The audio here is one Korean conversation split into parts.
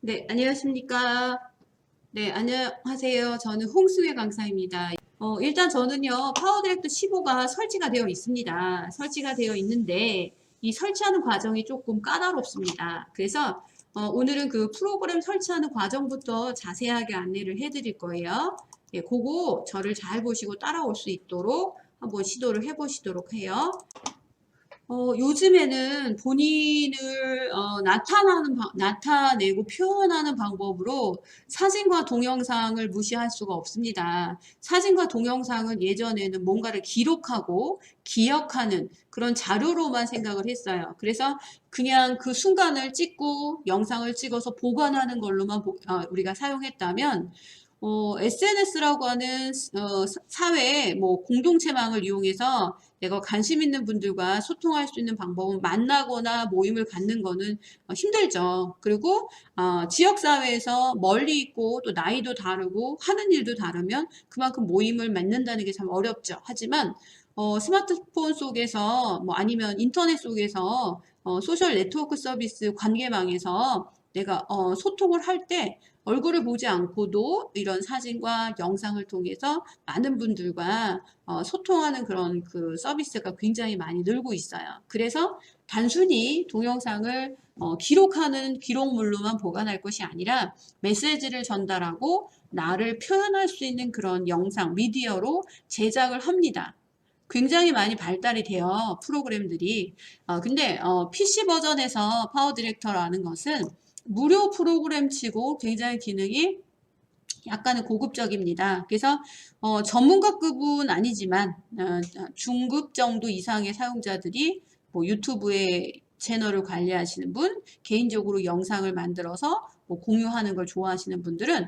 네, 안녕하십니까. 네, 안녕하세요. 저는 홍수의 강사입니다. 일단 저는요, 파워디렉터 15가 설치가 되어 있습니다. 설치가 되어 있는데, 이 설치하는 과정이 조금 까다롭습니다. 그래서, 오늘은 그 프로그램 설치하는 과정부터 자세하게 안내를 해드릴 거예요. 예, 그거 저를 잘 보시고 따라올 수 있도록 한번 시도를 해보시도록 해요. 요즘에는 본인을 나타내고 표현하는 방법으로 사진과 동영상을 무시할 수가 없습니다. 사진과 동영상은 예전에는 뭔가를 기록하고 기억하는 그런 자료로만 생각을 했어요. 그래서 그냥 그 순간을 찍고 영상을 찍어서 보관하는 걸로만 우리가 사용했다면 SNS라고 하는 사회의 뭐 공동체망을 이용해서 내가 관심 있는 분들과 소통할 수 있는 방법은 만나거나 모임을 갖는 거는 힘들죠. 그리고 지역사회에서 멀리 있고 또 나이도 다르고 하는 일도 다르면 그만큼 모임을 맺는다는 게 참 어렵죠. 하지만 스마트폰 속에서 뭐 아니면 인터넷 속에서 소셜 네트워크 서비스 관계망에서 내가 소통을 할 때 얼굴을 보지 않고도 이런 사진과 영상을 통해서 많은 분들과 소통하는 그런 그 서비스가 굉장히 많이 늘고 있어요. 그래서 단순히 동영상을 기록하는 기록물로만 보관할 것이 아니라 메시지를 전달하고 나를 표현할 수 있는 그런 영상, 미디어로 제작을 합니다. 굉장히 많이 발달이 돼요, 프로그램들이. 근데 PC 버전에서 파워 디렉터라는 것은 무료 프로그램 치고 굉장히 기능이 약간은 고급적입니다. 그래서 전문가급은 아니지만 중급 정도 이상의 사용자들이 뭐 유튜브에 채널을 관리하시는 분, 개인적으로 영상을 만들어서 뭐 공유하는 걸 좋아하시는 분들은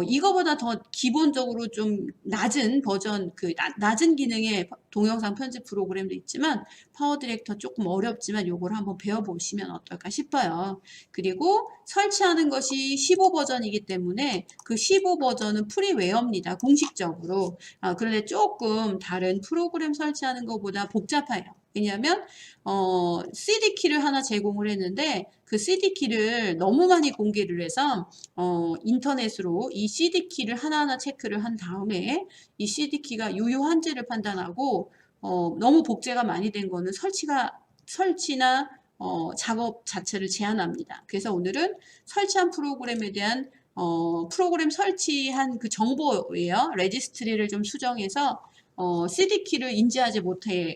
이거보다 더 기본적으로 좀 낮은 버전, 낮은 기능의 동영상 편집 프로그램도 있지만 파워 디렉터 조금 어렵지만 요걸 한번 배워보시면 어떨까 싶어요. 그리고 설치하는 것이 15 버전이기 때문에 그 15 버전은 프리웨어입니다. 공식적으로. 그런데 조금 다른 프로그램 설치하는 것보다 복잡해요. 왜냐하면 CD키를 하나 제공을 했는데 그 CD키를 너무 많이 공개를 해서 인터넷으로 이 CD키를 하나하나 체크를 한 다음에 이 CD키가 유효한지를 판단하고 너무 복제가 많이 된 거는 설치나 작업 자체를 제한합니다. 그래서 오늘은 설치한 프로그램에 대한 프로그램 설치한 그 정보예요. 레지스트리를 좀 수정해서 CD키를 인지하지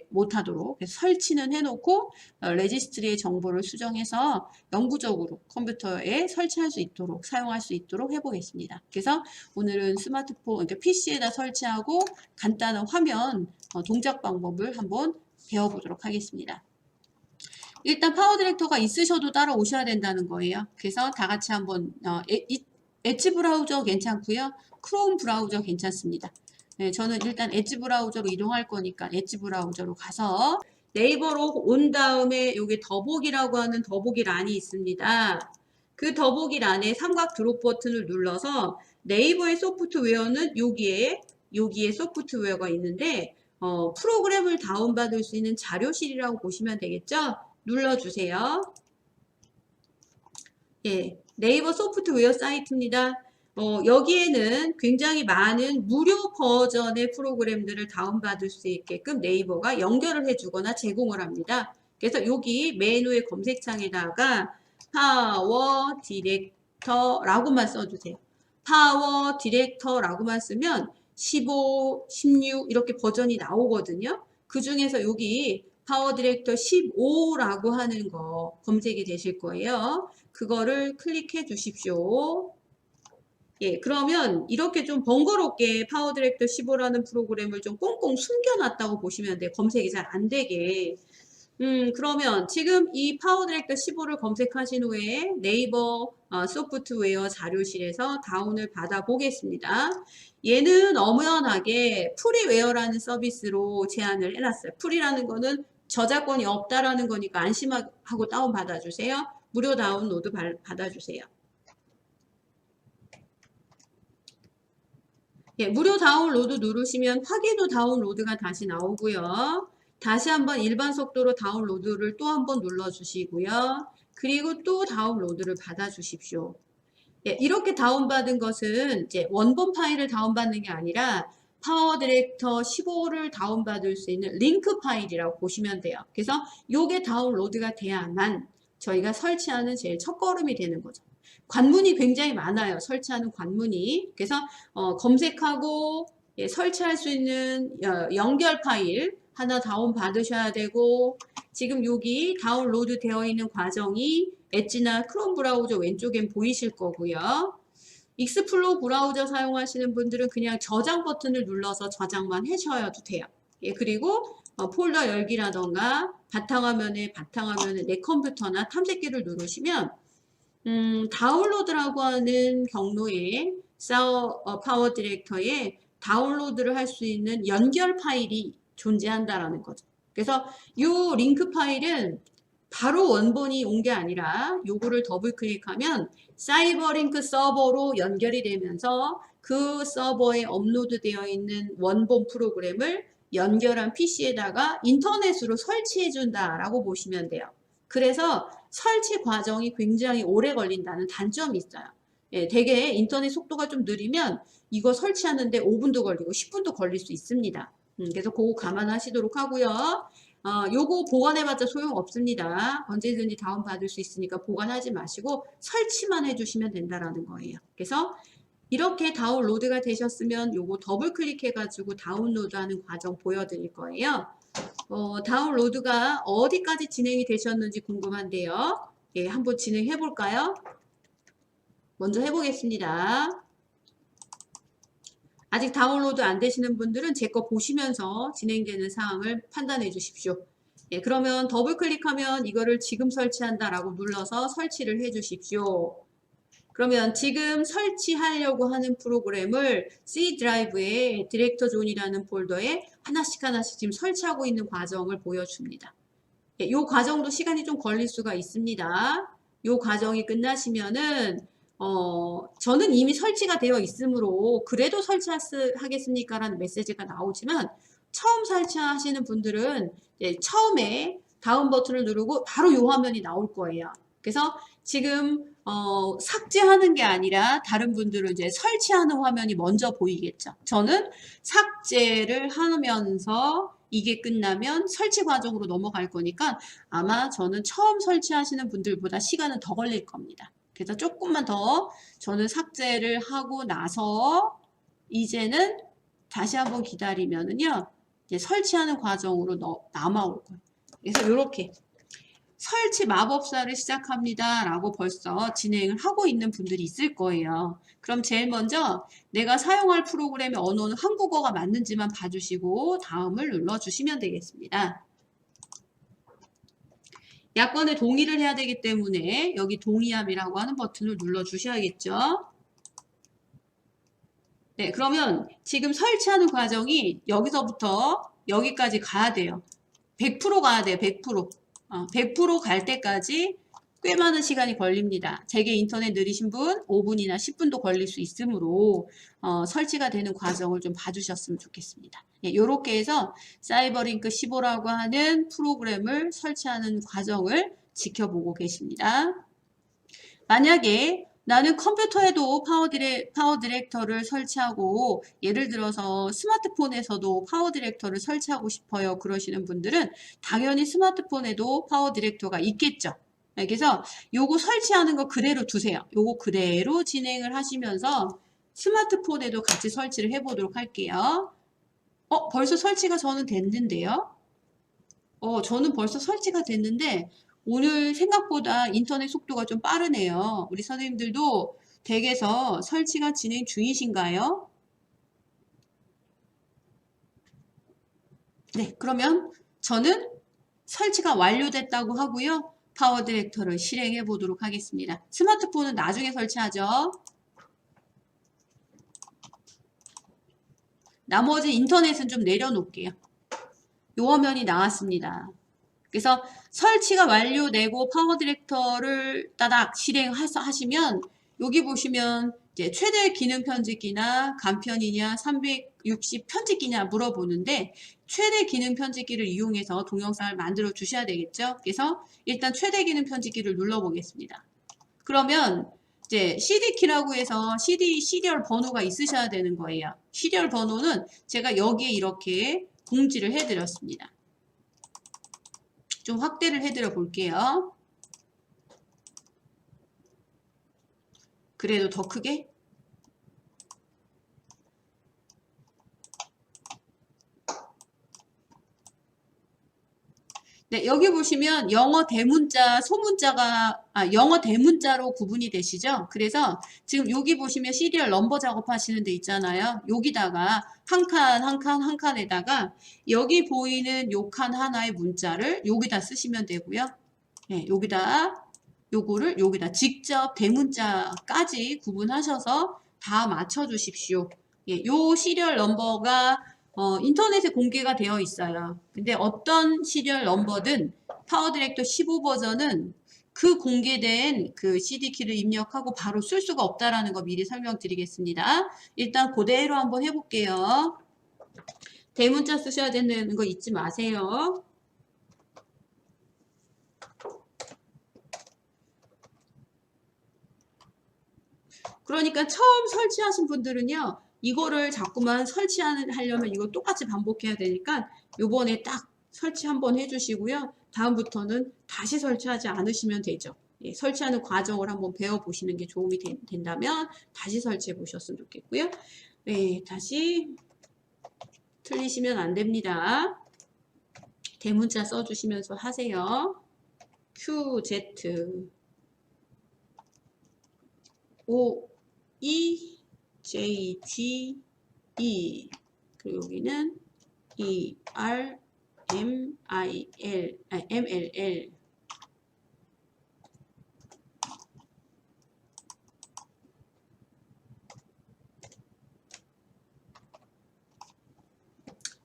못하도록 설치는 해놓고 레지스트리의 정보를 수정해서 영구적으로 컴퓨터에 설치할 수 있도록 사용할 수 있도록 해보겠습니다. 그래서 오늘은 스마트폰, 그러니까 PC에다 설치하고 간단한 화면 동작 방법을 한번 배워보도록 하겠습니다. 일단 파워 디렉터가 있으셔도 따라오셔야 된다는 거예요. 그래서 다 같이 한번 엣지 브라우저 괜찮고요. 크롬 브라우저 괜찮습니다. 네, 저는 일단 엣지 브라우저로 이동할 거니까 엣지 브라우저로 가서 네이버로 온 다음에 여기 더보기라고 하는 더보기 란이 있습니다. 그 더보기 란에 삼각 드롭 버튼을 눌러서 네이버의 소프트웨어는 여기에 소프트웨어가 있는데 프로그램을 다운받을 수 있는 자료실이라고 보시면 되겠죠? 눌러주세요. 예, 네이버 소프트웨어 사이트입니다. 여기에는 굉장히 많은 무료 버전의 프로그램들을 다운받을 수 있게끔 네이버가 연결을 해주거나 제공을 합니다. 그래서 여기 메뉴의 검색창에다가 파워 디렉터라고만 써주세요. 파워 디렉터라고만 쓰면 15, 16 이렇게 버전이 나오거든요. 그 중에서 여기 파워 디렉터 15라고 하는 거 검색이 되실 거예요. 그거를 클릭해 주십시오. 예, 그러면 이렇게 좀 번거롭게 파워 디렉터 15라는 프로그램을 좀 꽁꽁 숨겨놨다고 보시면 돼요. 검색이 잘 안 되게. 그러면 지금 이 파워 디렉터 15를 검색하신 후에 네이버 소프트웨어 자료실에서 다운을 받아 보겠습니다. 얘는 엄연하게 프리웨어라는 서비스로 제안을 해놨어요. 프리라는 거는 저작권이 없다라는 거니까 안심하고 다운 받아주세요. 무료 다운로드 받아주세요. 예, 무료 다운로드 누르시면 파괴도 다운로드가 다시 나오고요. 다시 한번 일반 속도로 다운로드를 또 한번 눌러주시고요. 그리고 또 다운로드를 받아주십시오. 예, 이렇게 다운받은 것은 이제 원본 파일을 다운받는 게 아니라 파워 디렉터 15를 다운받을 수 있는 링크 파일이라고 보시면 돼요. 그래서 요게 다운로드가 돼야만 저희가 설치하는 제일 첫걸음이 되는 거죠. 관문이 굉장히 많아요. 설치하는 관문이. 그래서 검색하고 예, 설치할 수 있는 연결 파일 하나 다운받으셔야 되고, 지금 여기 다운로드 되어 있는 과정이 엣지나 크롬 브라우저 왼쪽엔 보이실 거고요. 익스플로어 브라우저 사용하시는 분들은 그냥 저장 버튼을 눌러서 저장만 하셔도 돼요. 예, 그리고 폴더 열기라던가 바탕화면에 내 컴퓨터나 탐색기를 누르시면 다운로드라고 하는 경로에 파워 디렉터에 다운로드를 할 수 있는 연결 파일이 존재한다라는 거죠. 그래서 이 링크 파일은 바로 원본이 온 게 아니라 요거를 더블 클릭하면 사이버링크 서버로 연결이 되면서 그 서버에 업로드되어 있는 원본 프로그램을 연결한 PC에다가 인터넷으로 설치해 준다라고 보시면 돼요. 그래서 설치 과정이 굉장히 오래 걸린다는 단점이 있어요. 예, 되게 인터넷 속도가 좀 느리면 이거 설치하는데 5분도 걸리고 10분도 걸릴 수 있습니다. 그래서 그거 감안하시도록 하고요. 요거 보관해봤자 소용없습니다. 언제든지 다운받을 수 있으니까 보관하지 마시고 설치만 해주시면 된다라는 거예요. 그래서 이렇게 다운로드가 되셨으면 요거 더블 클릭해가지고 다운로드하는 과정 보여드릴 거예요. 다운로드가 어디까지 진행이 되셨는지 궁금한데요. 예, 한번 진행해 볼까요? 먼저 해보겠습니다. 아직 다운로드 안 되시는 분들은 제 거 보시면서 진행되는 사항을 판단해 주십시오. 예, 그러면 더블 클릭하면 이거를 지금 설치한다라고 눌러서 설치를 해 주십시오. 그러면 지금 설치하려고 하는 프로그램을 C 드라이브에 디렉터 존이라는 폴더에 하나씩 지금 설치하고 있는 과정을 보여줍니다. 이 과정도 시간이 좀 걸릴 수가 있습니다. 이 과정이 끝나시면은 저는 이미 설치가 되어 있으므로 그래도 설치하겠습니까? 라는 메시지가 나오지만 처음 설치하시는 분들은 처음에 다운 버튼을 누르고 바로 이 화면이 나올 거예요. 그래서 지금 삭제하는 게 아니라 다른 분들은 이제 설치하는 화면이 먼저 보이겠죠. 저는 삭제를 하면서 이게 끝나면 설치 과정으로 넘어갈 거니까 아마 저는 처음 설치하시는 분들보다 시간은 더 걸릴 겁니다. 그래서 조금만 더 저는 삭제를 하고 나서 이제는 다시 한번 기다리면은요, 이제 설치하는 과정으로 남아올 거예요. 그래서 이렇게 설치 마법사를 시작합니다 라고 벌써 진행을 하고 있는 분들이 있을 거예요. 그럼 제일 먼저 내가 사용할 프로그램의 언어는 한국어가 맞는지만 봐주시고 다음을 눌러주시면 되겠습니다. 약관에 동의를 해야 되기 때문에 여기 동의함이라고 하는 버튼을 눌러주셔야겠죠. 네, 그러면 지금 설치하는 과정이 여기서부터 여기까지 가야 돼요. 100% 가야 돼요. 100%. 100% 갈 때까지 꽤 많은 시간이 걸립니다. 제게 인터넷 느리신 분 5분이나 10분도 걸릴 수 있으므로 설치가 되는 과정을 좀 봐주셨으면 좋겠습니다. 이렇게 해서 사이버링크 15라고 하는 프로그램을 설치하는 과정을 지켜보고 계십니다. 만약에 나는 컴퓨터에도 파워 디렉터를 설치하고 예를 들어서 스마트폰에서도 파워 디렉터를 설치하고 싶어요 그러시는 분들은 당연히 스마트폰에도 파워 디렉터가 있겠죠. 그래서 요거 설치하는 거 그대로 두세요. 요거 그대로 진행을 하시면서 스마트폰에도 같이 설치를 해보도록 할게요. 벌써 설치가 저는 됐는데요. 저는 벌써 설치가 됐는데 오늘 생각보다 인터넷 속도가 좀 빠르네요. 우리 선생님들도 댁에서 설치가 진행 중이신가요? 네, 그러면 저는 설치가 완료됐다고 하고요. 파워 디렉터를 실행해 보도록 하겠습니다. 스마트폰은 나중에 설치하죠. 나머지 인터넷은 좀 내려놓을게요. 요 화면이 나왔습니다. 그래서 설치가 완료되고 파워 디렉터를 따닥 실행하시면 여기 보시면 이제 최대 기능 편집기나 간편이냐 360 편집기냐 물어보는데 최대 기능 편집기를 이용해서 동영상을 만들어 주셔야 되겠죠. 그래서 일단 최대 기능 편집기를 눌러 보겠습니다. 그러면 이제 CD키라고 해서 시리얼 번호가 있으셔야 되는 거예요. 시리얼 번호는 제가 여기에 이렇게 공지를 해드렸습니다. 좀 확대를 해드려 볼게요. 그래도 더 크게? 네, 여기 보시면 영어 대문자, 영어 대문자로 구분이 되시죠? 그래서 지금 여기 보시면 시리얼 넘버 작업하시는 데 있잖아요. 여기다가 한 칸에다가 여기 보이는 요 칸 하나의 문자를 여기다 쓰시면 되고요. 네, 요거를 여기다 직접 대문자까지 구분하셔서 다 맞춰주십시오. 예, 요 시리얼 넘버가 인터넷에 공개가 되어 있어요. 근데 어떤 시리얼 넘버든 파워 디렉터 15 버전은 그 공개된 그 CD키를 입력하고 바로 쓸 수가 없다라는 거 미리 설명드리겠습니다. 일단 그대로 한번 해볼게요. 대문자 쓰셔야 되는 거 잊지 마세요. 그러니까 처음 설치하신 분들은요. 이거를 자꾸만 설치하려면 이거 똑같이 반복해야 되니까 요번에 딱 설치 한번 해주시고요. 다음부터는 다시 설치하지 않으시면 되죠. 예, 설치하는 과정을 한번 배워보시는 게 도움이 된다면 다시 설치해 보셨으면 좋겠고요. 네, 다시 틀리시면 안 됩니다. 대문자 써주시면서 하세요. QZ O E J G E 그리고 여기는 E R M I L M L L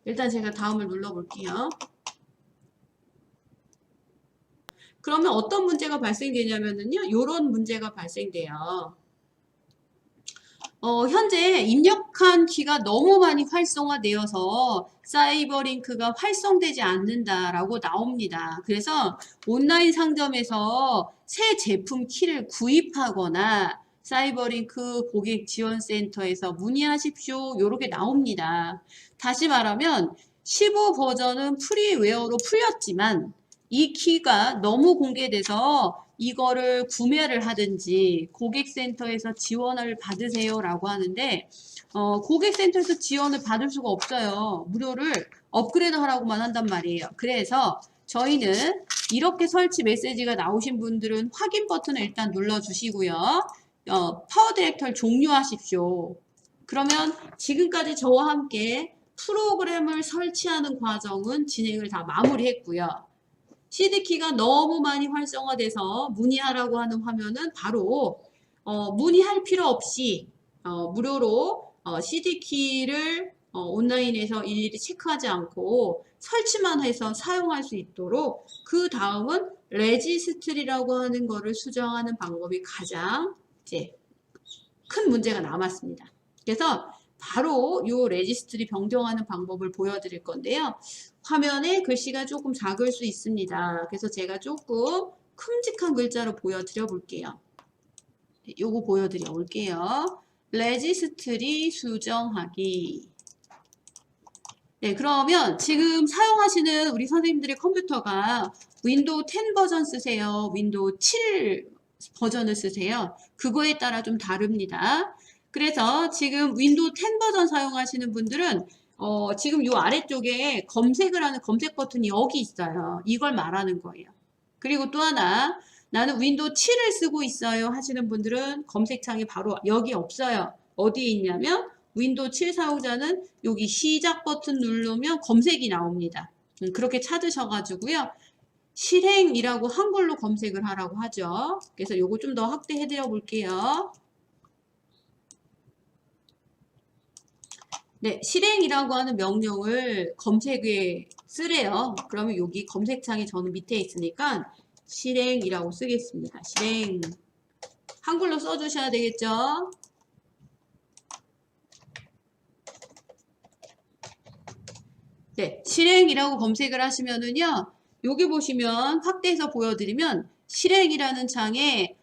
일단 제가 다음을 눌러볼게요. 그러면 어떤 문제가 발생되냐면요. 이런 문제가 발생돼요. 현재 입력한 키가 너무 많이 활성화되어서 사이버링크가 활성되지 않는다라고 나옵니다. 그래서 온라인 상점에서 새 제품 키를 구입하거나 사이버링크 고객 지원센터에서 문의하십시오. 이렇게 나옵니다. 다시 말하면 15 버전은 프리웨어로 풀렸지만 이 키가 너무 공개돼서 이거를 구매를 하든지 고객센터에서 지원을 받으세요 라고 하는데 고객센터에서 지원을 받을 수가 없어요. 무료를 업그레이드 하라고만 한단 말이에요. 그래서 저희는 이렇게 설치 메시지가 나오신 분들은 확인 버튼을 일단 눌러주시고요. 파워 디렉터를 종료하십시오. 그러면 지금까지 저와 함께 프로그램을 설치하는 과정은 진행을 다 마무리했고요. CD키가 너무 많이 활성화돼서 문의하라고 하는 화면은 바로 문의할 필요 없이 무료로 CD키를 온라인에서 일일이 체크하지 않고 설치만 해서 사용할 수 있도록 그 다음은 레지스트리라고 하는 거를 수정하는 방법이 가장 이제 큰 문제가 남았습니다. 그래서 바로 이 레지스트리 변경하는 방법을 보여드릴 건데요. 화면에 글씨가 조금 작을 수 있습니다. 그래서 제가 조금 큼직한 글자로 보여드려 볼게요. 요거 보여드려 볼게요. 레지스트리 수정하기. 네, 그러면 지금 사용하시는 우리 선생님들의 컴퓨터가 윈도우 10 버전 쓰세요? 윈도우 7 버전을 쓰세요? 그거에 따라 좀 다릅니다. 그래서 지금 윈도우 10 버전 사용하시는 분들은 지금 요 아래쪽에 검색을 하는 검색 버튼이 여기 있어요. 이걸 말하는 거예요. 그리고 또 하나 나는 윈도우 7을 쓰고 있어요 하시는 분들은 검색창이 바로 여기 없어요. 어디에 있냐면 윈도우 7 사용자는 여기 시작 버튼 누르면 검색이 나옵니다. 그렇게 찾으셔가지고요. 실행이라고 한글로 검색을 하라고 하죠. 그래서 요거 좀 더 확대해 드려 볼게요. 네, 실행이라고 하는 명령을 검색에 쓰래요. 그러면 여기 검색창이 저는 밑에 있으니까 실행이라고 쓰겠습니다. 실행. 한글로 써주셔야 되겠죠? 네, 실행이라고 검색을 하시면은요. 여기 보시면 확대해서 보여드리면 실행이라는 창에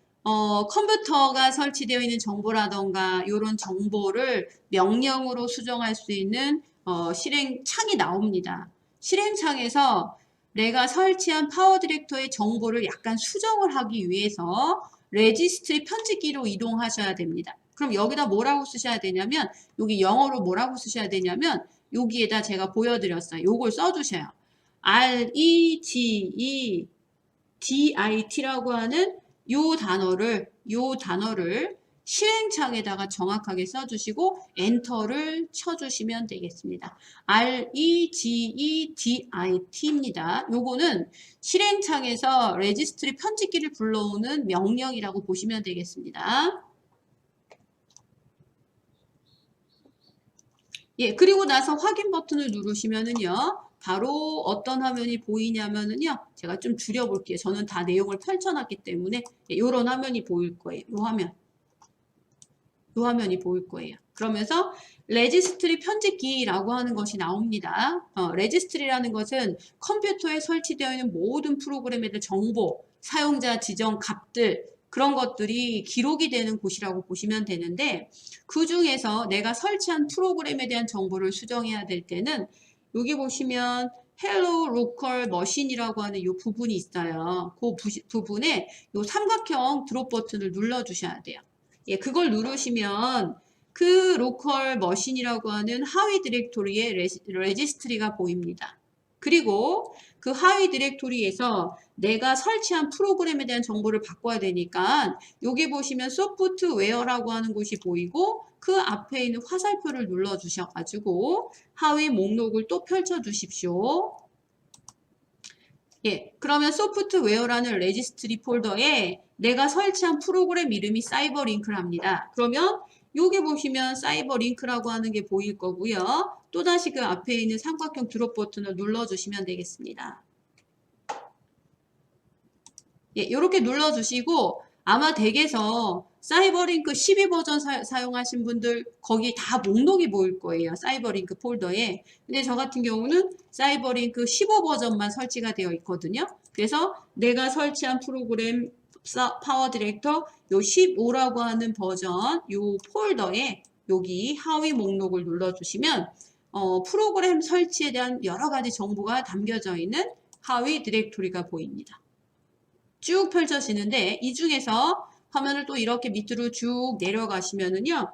컴퓨터가 설치되어 있는 정보라던가 이런 정보를 명령으로 수정할 수 있는 실행창이 나옵니다. 실행창에서 내가 설치한 파워 디렉터의 정보를 약간 수정을 하기 위해서 레지스트리 편집기로 이동하셔야 됩니다. 그럼 여기다 뭐라고 쓰셔야 되냐면 여기 영어로 뭐라고 쓰셔야 되냐면 여기에다 제가 보여드렸어요. 요걸 써주셔요. REGEDIT라고 하는 요 단어를 실행창에다가 정확하게 써주시고 엔터를 쳐주시면 되겠습니다. REGEDIT입니다. 요거는 실행창에서 레지스트리 편집기를 불러오는 명령이라고 보시면 되겠습니다. 예, 그리고 나서 확인 버튼을 누르시면은요. 바로 어떤 화면이 보이냐면은요. 제가 좀 줄여볼게요. 저는 다 내용을 펼쳐놨기 때문에 이런 화면이 보일 거예요. 이 화면이 보일 거예요. 그러면서 레지스트리 편집기라고 하는 것이 나옵니다. 레지스트리라는 것은 컴퓨터에 설치되어 있는 모든 프로그램에 대한 정보, 사용자 지정 값들 그런 것들이 기록이 되는 곳이라고 보시면 되는데 그 중에서 내가 설치한 프로그램에 대한 정보를 수정해야 될 때는 여기 보시면 Hello Local Machine이라고 하는 이 부분이 있어요. 그 부분에 이 삼각형 드롭 버튼을 눌러주셔야 돼요. 예, 그걸 누르시면 그 로컬 머신이라고 하는 하위 디렉토리의 레지스트리가 보입니다. 그리고 그 하위 디렉토리에서 내가 설치한 프로그램에 대한 정보를 바꿔야 되니까 여기 보시면 소프트웨어라고 하는 곳이 보이고 그 앞에 있는 화살표를 눌러 주셔가지고 하위 목록을 또 펼쳐 주십시오. 예, 그러면 소프트웨어라는 레지스트리 폴더에 내가 설치한 프로그램 이름이 사이버링크랍니다. 그러면 여기 보시면 사이버링크라고 하는 게 보일 거고요. 또다시 그 앞에 있는 삼각형 드롭 버튼을 눌러주시면 되겠습니다. 예, 이렇게 눌러주시고 아마 댁에서 사이버링크 12 버전 사용하신 분들 거기 다 목록이 보일 거예요. 사이버링크 폴더에. 근데 저 같은 경우는 사이버링크 15 버전만 설치가 되어 있거든요. 그래서 내가 설치한 프로그램 파워 디렉터 요 15라고 하는 버전 요 폴더에 여기 하위 목록을 눌러주시면 프로그램 설치에 대한 여러 가지 정보가 담겨져 있는 하위 디렉토리가 보입니다. 쭉 펼쳐지는데 이 중에서 화면을 또 이렇게 밑으로 쭉 내려가시면은요.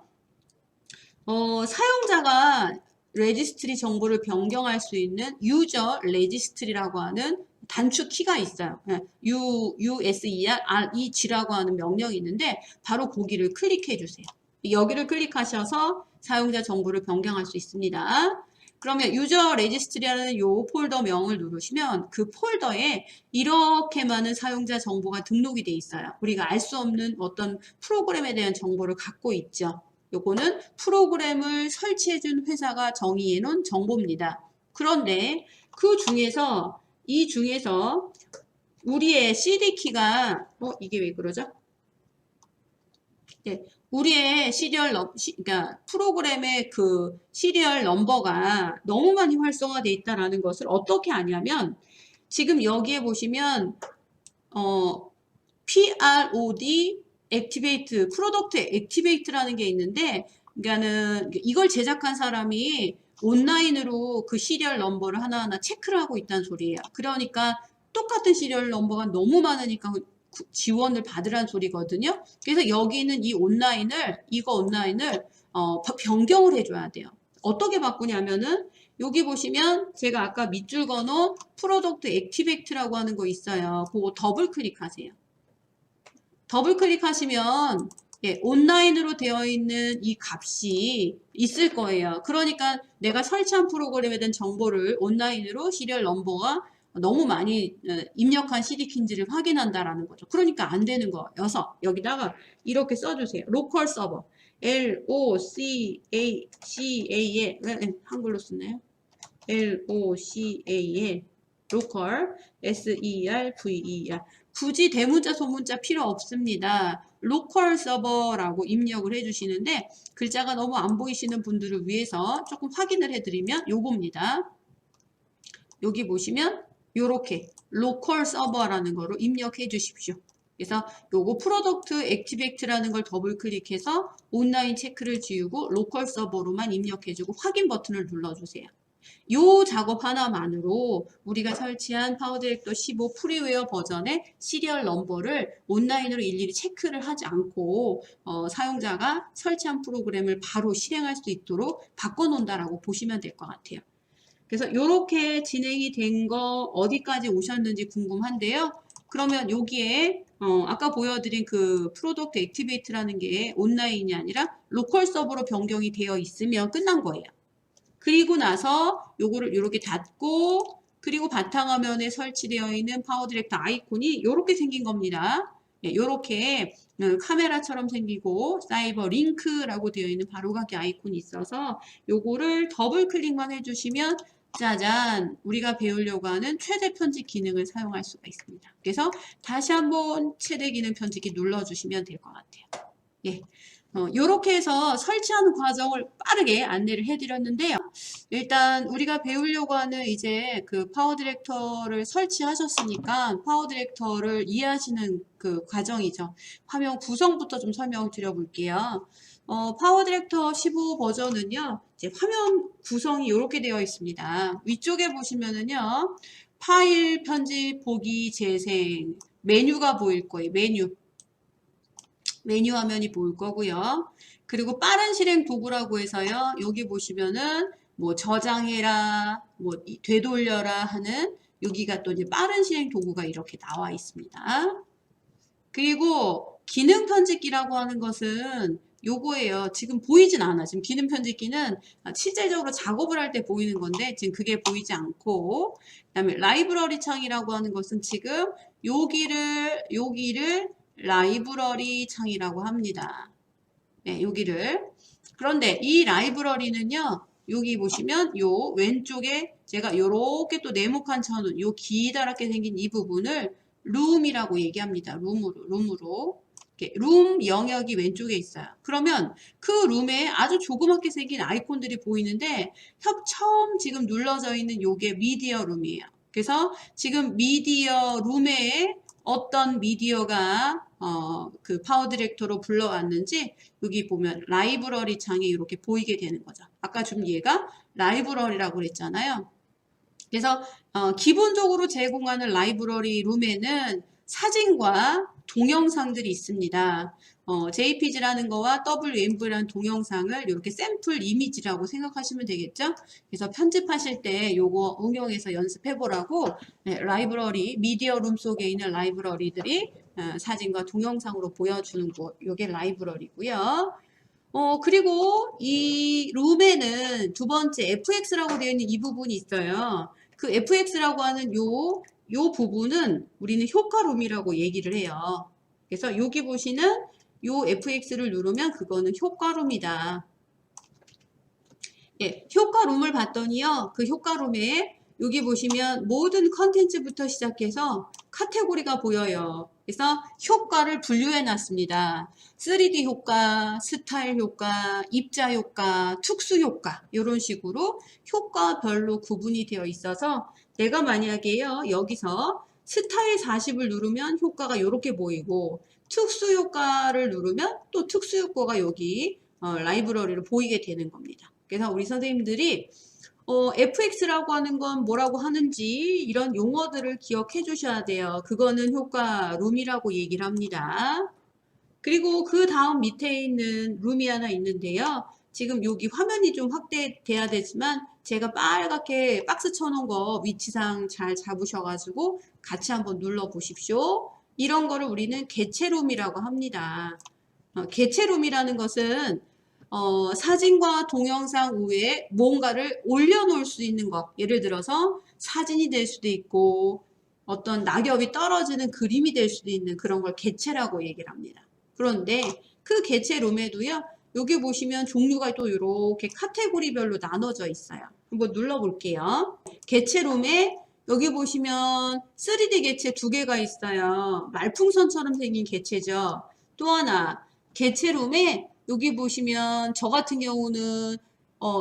사용자가 레지스트리 정보를 변경할 수 있는 유저 레지스트리라고 하는 단축 키가 있어요. USERREG라고 하는 명령이 있는데 바로 거기를 클릭해 주세요. 여기를 클릭하셔서 사용자 정보를 변경할 수 있습니다. 그러면 유저 레지스트리라는 요 폴더명을 누르시면 그 폴더에 이렇게 많은 사용자 정보가 등록이 돼 있어요. 우리가 알 수 없는 어떤 프로그램에 대한 정보를 갖고 있죠. 요거는 프로그램을 설치해준 회사가 정의해 놓은 정보입니다. 그런데 이 중에서 우리의 CD키가 이게 왜 그러죠? 네, 우리의 그러니까 프로그램의 그 시리얼 넘버가 너무 많이 활성화되어 있다는 것을 어떻게 아냐면 지금 여기에 보시면 PROD 액티베이트, 프로덕트 액티베이트라는 게 있는데 그러니까는 이걸 제작한 사람이 온라인으로 그 시리얼 넘버를 하나하나 체크를 하고 있다는 소리예요. 그러니까 똑같은 시리얼 넘버가 너무 많으니까 지원을 받으란 소리거든요. 그래서 여기는 이 온라인을 변경을 해줘야 돼요. 어떻게 바꾸냐면은 여기 보시면 제가 아까 밑줄 그어놓은 프로덕트 액티베이트라고 하는 거 있어요. 그거 더블 클릭하세요. 더블 클릭하시면 온라인으로 되어 있는 이 값이 있을 거예요. 그러니까 내가 설치한 프로그램에 대한 정보를 온라인으로 시리얼 넘버가 너무 많이 입력한 CD키인지를 확인한다라는 거죠. 그러니까 안 되는 거여서 여기다가 이렇게 써주세요. 로컬 서버 LOCAL 한글로 쓰네요. LOCAL 로컬 SERVER 굳이 대문자 소문자 필요 없습니다. 로컬 서버라고 입력을 해주시는데 글자가 너무 안 보이시는 분들을 위해서 조금 확인을 해드리면 요겁니다. 여기 보시면 요렇게 로컬 서버라는 거로 입력해 주십시오. 그래서 요거 프로덕트 액티베이트라는 걸 더블 클릭해서 온라인 체크를 지우고 로컬 서버로만 입력해주고 확인 버튼을 눌러주세요. 요 작업 하나만으로 우리가 설치한 파워디렉터 15 프리웨어 버전의 시리얼 넘버를 온라인으로 일일이 체크를 하지 않고 사용자가 설치한 프로그램을 바로 실행할 수 있도록 바꿔놓는다라고 보시면 될 것 같아요. 그래서 이렇게 진행이 된 거 어디까지 오셨는지 궁금한데요. 그러면 여기에 아까 보여드린 그 프로덕트 액티베이트라는 게 온라인이 아니라 로컬 서버로 변경이 되어 있으면 끝난 거예요. 그리고 나서 요거를 이렇게 닫고 그리고 바탕화면에 설치되어 있는 파워디렉터 아이콘이 이렇게 생긴 겁니다. 이렇게 카메라처럼 생기고 사이버 링크라고 되어 있는 바로가기 아이콘이 있어서 요거를 더블 클릭만 해주시면 짜잔, 우리가 배우려고 하는 최대 편집 기능을 사용할 수가 있습니다. 그래서 다시 한번 최대 기능 편집기 눌러주시면 될 것 같아요. 예. 요렇게 해서 설치하는 과정을 빠르게 안내를 해드렸는데요. 일단 우리가 배우려고 하는 이제 그 파워 디렉터를 설치하셨으니까 파워 디렉터를 이해하시는 그 과정이죠. 화면 구성부터 좀 설명을 드려볼게요. 파워 디렉터 15 버전은요, 이제 화면 구성이 이렇게 되어 있습니다. 위쪽에 보시면은요, 파일 편집, 보기, 재생, 메뉴가 보일 거예요. 메뉴 화면이 보일 거고요. 그리고 빠른 실행 도구라고 해서요. 여기 보시면은 뭐 저장해라, 뭐 되돌려라 하는 여기가 또 이제 빠른 실행 도구가 이렇게 나와 있습니다. 그리고 기능 편집기라고 하는 것은 요거예요. 지금 보이진 않아. 지금 기능 편집기는 실제적으로 작업을 할 때 보이는 건데 지금 그게 보이지 않고, 그다음에 라이브러리 창이라고 하는 것은 지금 여기를 라이브러리 창이라고 합니다. 네, 여기를. 그런데 이 라이브러리는요, 여기 보시면 요 왼쪽에 제가 요렇게 또 네모칸 쳐놓은 요 기다랗게 생긴 이 부분을 룸이라고 얘기합니다. 룸으로. 이렇게 룸 영역이 왼쪽에 있어요. 그러면 그 룸에 아주 조그맣게 생긴 아이콘들이 보이는데 처음 지금 눌러져 있는 요게 미디어 룸이에요. 그래서 지금 미디어 룸에 어떤 미디어가 그 파워 디렉터로 불러왔는지 여기 보면 라이브러리 창이 이렇게 보이게 되는 거죠. 아까 좀 얘가 라이브러리라고 그랬잖아요. 그래서 기본적으로 제공하는 라이브러리 룸에는 사진과 동영상들이 있습니다. JPG라는 거와 WMV라는 동영상을 이렇게 샘플 이미지라고 생각하시면 되겠죠. 그래서 편집하실 때 요거 응용해서 연습해 보라고 라이브러리, 미디어 룸 속에 있는 라이브러리들이 사진과 동영상으로 보여주는 거, 요게 라이브러리고요. 그리고 이 룸에는 두 번째 FX라고 되어 있는 이 부분이 있어요. 그 FX라고 하는 요 부분은 우리는 효과룸이라고 얘기를 해요. 그래서 여기 보시는 요 FX를 누르면 그거는 효과룸이다. 예, 효과룸을 봤더니요. 그 효과룸에 여기 보시면 모든 컨텐츠부터 시작해서 카테고리가 보여요. 그래서 효과를 분류해 놨습니다. 3D 효과, 스타일 효과, 입자 효과, 특수 효과 이런 식으로 효과별로 구분이 되어 있어서 내가 만약에요. 여기서 스타일 40을 누르면 효과가 이렇게 보이고 특수 효과를 누르면 또 특수 효과가 여기 라이브러리로 보이게 되는 겁니다. 그래서 우리 선생님들이 FX라고 하는 건 뭐라고 하는지 이런 용어들을 기억해 주셔야 돼요. 그거는 효과 룸이라고 얘기를 합니다. 그리고 그 다음 밑에 있는 룸이 하나 있는데요. 지금 여기 화면이 좀 확대돼야 되지만 제가 빨갛게 박스 쳐놓은 거 위치상 잘 잡으셔가지고 같이 한번 눌러 보십시오. 이런 거를 우리는 개체룸이라고 합니다. 개체룸이라는 것은 사진과 동영상 위에 뭔가를 올려놓을 수 있는 것. 예를 들어서 사진이 될 수도 있고 어떤 낙엽이 떨어지는 그림이 될 수도 있는 그런 걸 개체라고 얘기를 합니다. 그런데 그 개체룸에도요. 여기 보시면 종류가 또 이렇게 카테고리별로 나눠져 있어요. 한번 눌러볼게요. 개체룸에 여기 보시면 3D 개체 두 개가 있어요. 말풍선처럼 생긴 개체죠. 또 하나 개체룸에 여기 보시면 저 같은 경우는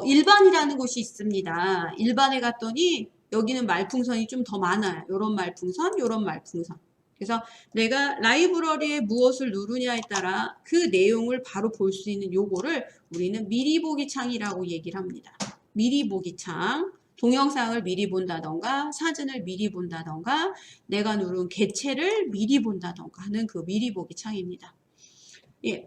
일반이라는 곳이 있습니다. 일반에 갔더니 여기는 말풍선이 좀 더 많아요. 요런 말풍선, 요런 말풍선. 그래서 내가 라이브러리에 무엇을 누르냐에 따라 그 내용을 바로 볼 수 있는 요거를 우리는 미리 보기 창이라고 얘기를 합니다. 미리 보기 창. 동영상을 미리 본다던가 사진을 미리 본다던가 내가 누른 개체를 미리 본다던가 하는 그 미리 보기 창입니다. 예.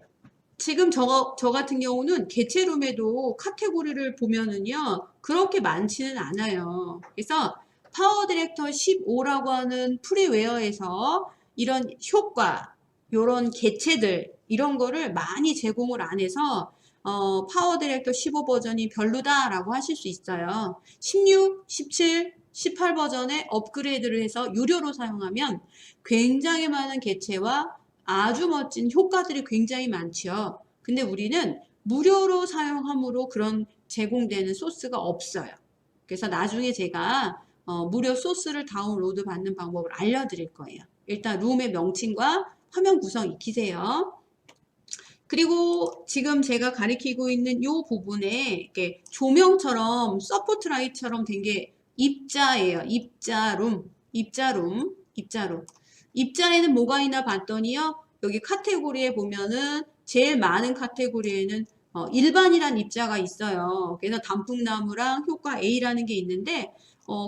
지금 저 같은 경우는 개체룸에도 카테고리를 보면은요, 그렇게 많지는 않아요. 그래서 파워 디렉터 15라고 하는 프리웨어에서 이런 효과, 요런 개체들, 이런 거를 많이 제공을 안 해서, 파워 디렉터 15 버전이 별로다라고 하실 수 있어요. 16, 17, 18 버전에 업그레이드를 해서 유료로 사용하면 굉장히 많은 개체와 아주 멋진 효과들이 굉장히 많죠. 근데 우리는 무료로 사용함으로 그런 제공되는 소스가 없어요. 그래서 나중에 제가 무료 소스를 다운로드 받는 방법을 알려드릴 거예요. 일단 룸의 명칭과 화면 구성 익히세요. 그리고 지금 제가 가리키고 있는 이 부분에 이렇게 조명처럼 서포트라이트처럼 된 게 입자예요. 입자룸. 입자에는 뭐가 있나 봤더니요. 여기 카테고리에 보면은 제일 많은 카테고리에는 일반이란 입자가 있어요. 그래서 단풍나무랑 효과 A라는 게 있는데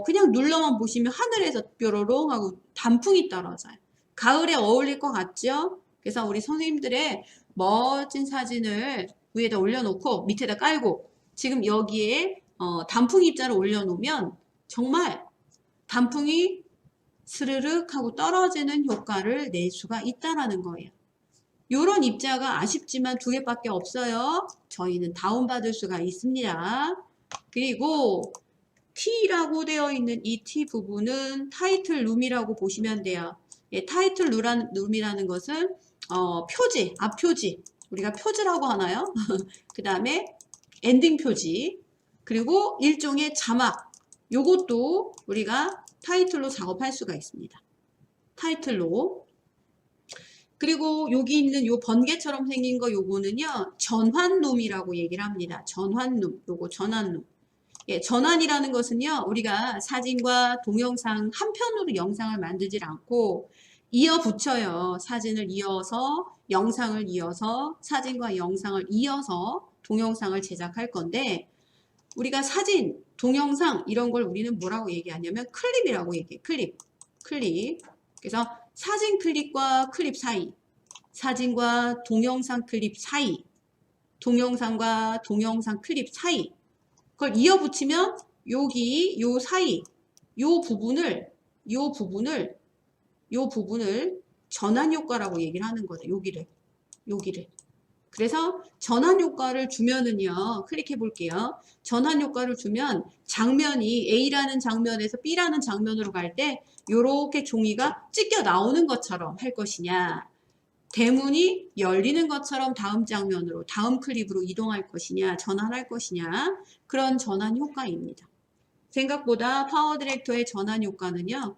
그냥 눌러만 보시면 하늘에서 뾰로롱 하고 단풍이 떨어져요. 가을에 어울릴 것 같죠? 그래서 우리 선생님들의 멋진 사진을 위에다 올려놓고 밑에다 깔고 지금 여기에 단풍 입자를 올려놓으면 정말 단풍이 스르륵 하고 떨어지는 효과를 낼 수가 있다라는 거예요. 요런 입자가 아쉽지만 2개밖에 없어요. 저희는 다운받을 수가 있습니다. 그리고 T라고 되어 있는 이 T 부분은 타이틀 룸이라고 보시면 돼요. 예, 타이틀 룸이라는 것은 표지, 앞표지. 우리가 표지라고 하나요? 그 다음에 엔딩 표지. 그리고 일종의 자막. 요것도 우리가 타이틀로 작업할 수가 있습니다. 타이틀로. 그리고 여기 있는 요 번개처럼 생긴 거 요거는요. 전환룸이라고 얘기를 합니다. 전환룸. 요거 전환룸. 예, 전환이라는 것은요. 우리가 사진과 동영상 한 편으로 영상을 만들질 않고 이어 붙여요. 사진을 이어서 영상을 이어서 사진과 영상을 이어서 동영상을 제작할 건데 우리가 사진, 동영상 이런 걸 우리는 뭐라고 얘기하냐면 클립이라고 얘기해. 클립. 그래서 사진 클립과 클립 사이, 사진과 동영상 클립 사이, 동영상과 동영상 클립 사이 그걸 이어 붙이면 여기 요 사이 요 부분을 전환 효과라고 얘기를 하는 거죠. 여기를. 그래서 전환 효과를 주면은요. 클릭해 볼게요. 전환 효과를 주면 장면이 A라는 장면에서 B라는 장면으로 갈 때 요렇게 종이가 찢겨 나오는 것처럼 할 것이냐. 대문이 열리는 것처럼 다음 장면으로 다음 클립으로 이동할 것이냐. 전환할 것이냐. 그런 전환 효과입니다. 생각보다 파워 디렉터의 전환 효과는요.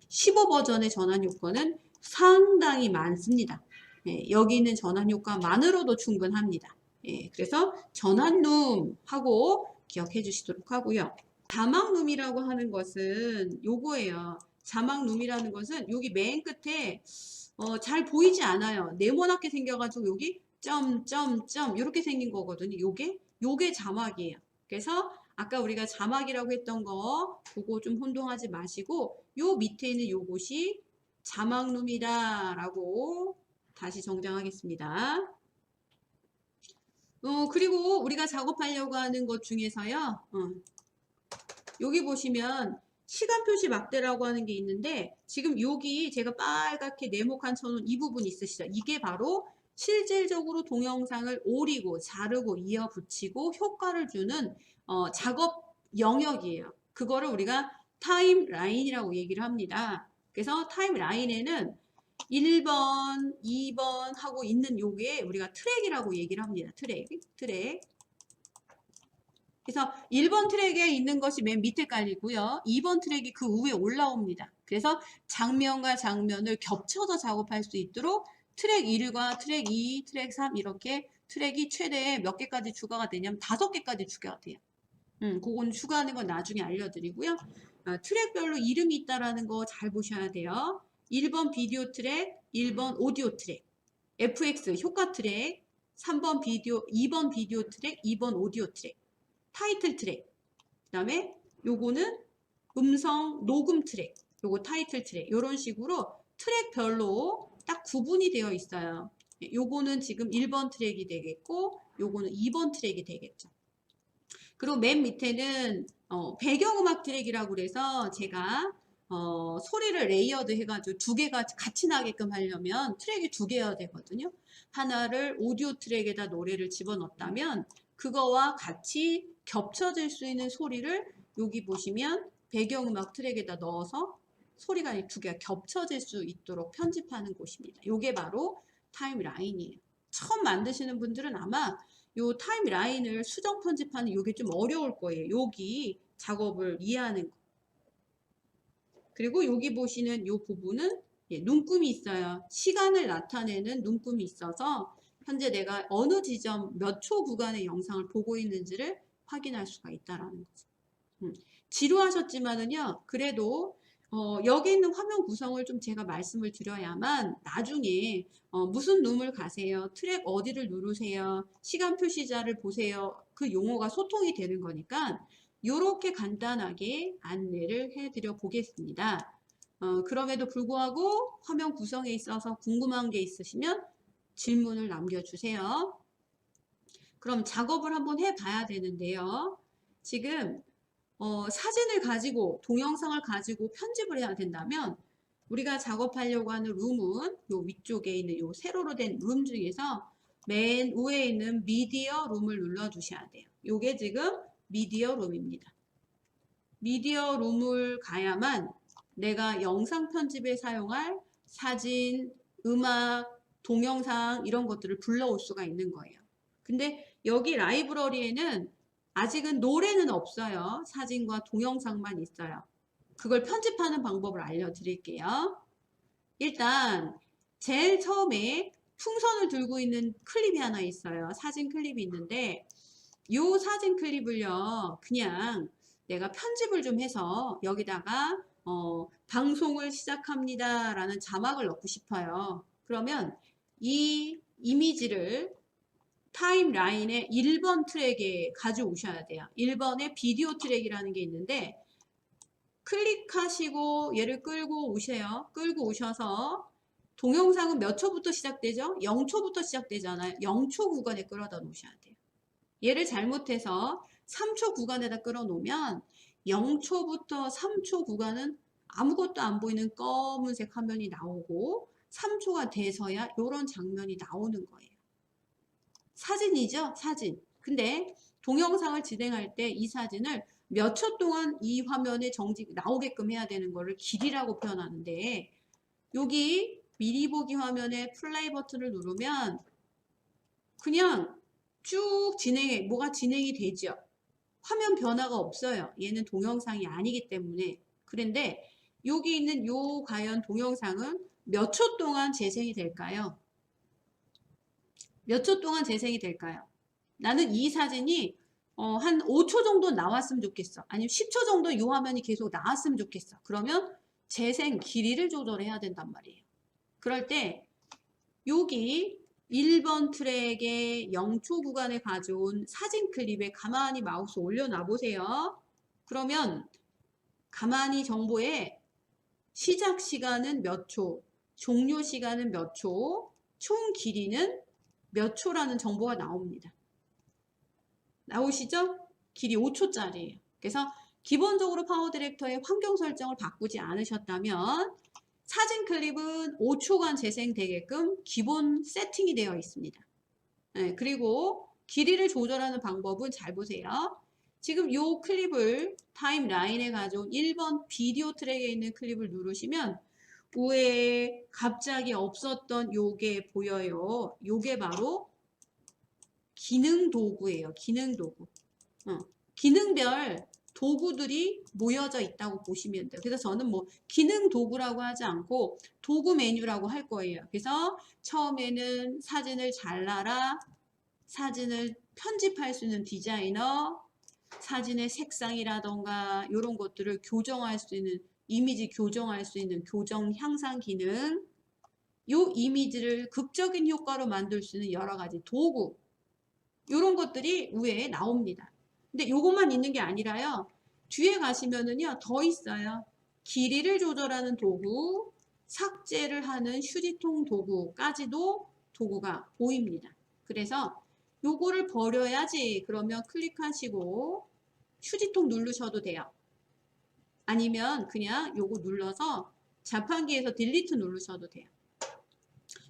15 버전의 전환 효과는 상당히 많습니다. 예, 여기 있는 전환 효과만으로도 충분합니다. 예, 그래서 전환룸 하고 기억해 주시도록 하고요. 자막룸이라고 하는 것은 요거예요. 자막룸이라는 것은 여기 맨 끝에 잘 보이지 않아요. 네모나게 생겨가지고 여기 점 이렇게 생긴 거거든요. 요게 자막이에요. 그래서 아까 우리가 자막이라고 했던 거 그거 좀 혼동하지 마시고 요 밑에 있는 요것이 자막룸이다 라고 다시 정정하겠습니다. 그리고 우리가 작업하려고 하는 것 중에서요. 여기 보시면 시간 표시 막대라고 하는 게 있는데 지금 여기 제가 빨갛게 네모칸 쳐놓은 이 부분 있으시죠? 이게 바로 실질적으로 동영상을 오리고 자르고 이어 붙이고 효과를 주는 작업 영역이에요. 그거를 우리가 타임라인이라고 얘기를 합니다. 그래서 타임라인에는 1번, 2번 하고 있는 요게 우리가 트랙이라고 얘기를 합니다. 트랙. 그래서 1번 트랙에 있는 것이 맨 밑에 깔리고요. 2번 트랙이 그 위에 올라옵니다. 그래서 장면과 장면을 겹쳐서 작업할 수 있도록 트랙 1과 트랙 2, 트랙 3 이렇게 트랙이 최대 몇 개까지 추가가 되냐면 5개까지 추가가 돼요. 그건 추가하는 건 나중에 알려드리고요. 트랙별로 이름이 있다라는 거 잘 보셔야 돼요. 1번 비디오 트랙, 1번 오디오 트랙, FX 효과 트랙, 3번 비디오, 2번 비디오 트랙, 2번 오디오 트랙, 타이틀 트랙, 그 다음에 요거는 음성 녹음 트랙, 요거 타이틀 트랙, 요런 식으로 트랙별로 딱 구분이 되어 있어요. 요거는 지금 1번 트랙이 되겠고, 요거는 2번 트랙이 되겠죠. 그리고 맨 밑에는 배경음악 트랙이라고 그래서 제가 소리를 레이어드 해가지고 두 개가 같이 나게끔 하려면 트랙이 두 개여야 되거든요. 하나를 오디오 트랙에다 노래를 집어넣었다면 그거와 같이 겹쳐질 수 있는 소리를 여기 보시면 배경음악 트랙에다 넣어서 소리가 두 개가 겹쳐질 수 있도록 편집하는 곳입니다. 이게 바로 타임라인이에요. 처음 만드시는 분들은 아마 요 타임라인을 수정 편집하는 요게 좀 어려울 거예요. 여기 작업을 이해하는 거. 그리고 여기 보시는 요 부분은 눈금이 있어요. 시간을 나타내는 눈금이 있어서 현재 내가 어느 지점 몇 초 구간의 영상을 보고 있는지를 확인할 수가 있다라는 거죠. 지루하셨지만은요, 그래도 여기 있는 화면 구성을 좀 제가 말씀을 드려야만 나중에 무슨 룸을 가세요, 트랙 어디를 누르세요, 시간 표시자를 보세요, 그 용어가 소통이 되는 거니까 이렇게 간단하게 안내를 해드려 보겠습니다. 그럼에도 불구하고 화면 구성에 있어서 궁금한 게 있으시면 질문을 남겨주세요. 그럼 작업을 한번 해봐야 되는데요. 지금 사진을 가지고 동영상을 가지고 편집을 해야 된다면 우리가 작업하려고 하는 룸은 요 위쪽에 있는 요 세로로 된 룸 중에서 맨 위에 있는 미디어 룸을 눌러 주셔야 돼요. 요게 지금 미디어 룸입니다. 미디어 룸을 가야만 내가 영상 편집에 사용할 사진, 음악, 동영상 이런 것들을 불러올 수가 있는 거예요. 근데 여기 라이브러리에는 아직은 노래는 없어요. 사진과 동영상만 있어요. 그걸 편집하는 방법을 알려드릴게요. 일단 제일 처음에 풍선을 들고 있는 클립이 하나 있어요. 사진 클립이 있는데 이 사진 클립을요, 그냥 내가 편집을 좀 해서 여기다가 방송을 시작합니다 라는 자막을 넣고 싶어요. 그러면 이 이미지를 타임라인의 1번 트랙에 가져오셔야 돼요. 1번에 비디오 트랙이라는 게 있는데 클릭하시고 얘를 끌고 오세요. 끌고 오셔서 동영상은 몇 초부터 시작되죠? 0초부터 시작되잖아요. 0초 구간에 끌어다 놓으셔야 돼요. 얘를 잘못해서 3초 구간에다 끌어놓으면 0초부터 3초 구간은 아무것도 안 보이는 검은색 화면이 나오고 3초가 돼서야 이런 장면이 나오는 거예요. 사진이죠? 사진. 근데 동영상을 진행할 때 이 사진을 몇 초 동안 이 화면에 나오게끔 해야 되는 거를 길이라고 표현하는데 여기 미리 보기 화면에 플레이 버튼을 누르면 그냥 쭉 뭐가 진행이 되죠. 화면 변화가 없어요. 얘는 동영상이 아니기 때문에. 그런데 여기 있는 요 과연 동영상은 몇 초 동안 재생이 될까요? 몇 초 동안 재생이 될까요? 나는 이 사진이 한 5초 정도 나왔으면 좋겠어. 아니면 10초 정도 이 화면이 계속 나왔으면 좋겠어. 그러면 재생 길이를 조절해야 된단 말이에요. 그럴 때 여기 1번 트랙의 0초 구간에 가져온 사진 클립에 가만히 마우스 올려놔 보세요. 그러면 가만히 정보에 시작 시간은 몇 초, 종료 시간은 몇 초, 총 길이는 몇 초라는 정보가 나옵니다. 나오시죠? 길이 5초짜리예요. 그래서 기본적으로 파워 디렉터의 환경 설정을 바꾸지 않으셨다면 사진 클립은 5초간 재생되게끔 기본 세팅이 되어 있습니다. 네, 그리고 길이를 조절하는 방법은 잘 보세요. 지금 이 클립을 타임라인에 가져온 1번 비디오 트랙에 있는 클립을 누르시면 위에 갑자기 없었던 요게 보여요. 요게 바로 기능 도구예요. 기능 도구. 기능별 도구들이 모여져 있다고 보시면 돼요. 그래서 저는 뭐 기능 도구라고 하지 않고 도구 메뉴라고 할 거예요. 그래서 처음에는 사진을 잘라라, 사진을 편집할 수 있는 디자이너, 사진의 색상이라던가 이런 것들을 교정할 수 있는 이미지 교정할 수 있는 교정 향상 기능, 요 이미지를 극적인 효과로 만들 수 있는 여러 가지 도구, 요런 것들이 위에 나옵니다. 근데 요것만 있는 게 아니라요. 뒤에 가시면은요, 더 있어요. 길이를 조절하는 도구, 삭제를 하는 휴지통 도구까지도 도구가 보입니다. 그래서 요거를 버려야지 그러면 클릭하시고 휴지통 누르셔도 돼요. 아니면 그냥 요거 눌러서 자판기에서 딜리트 누르셔도 돼요.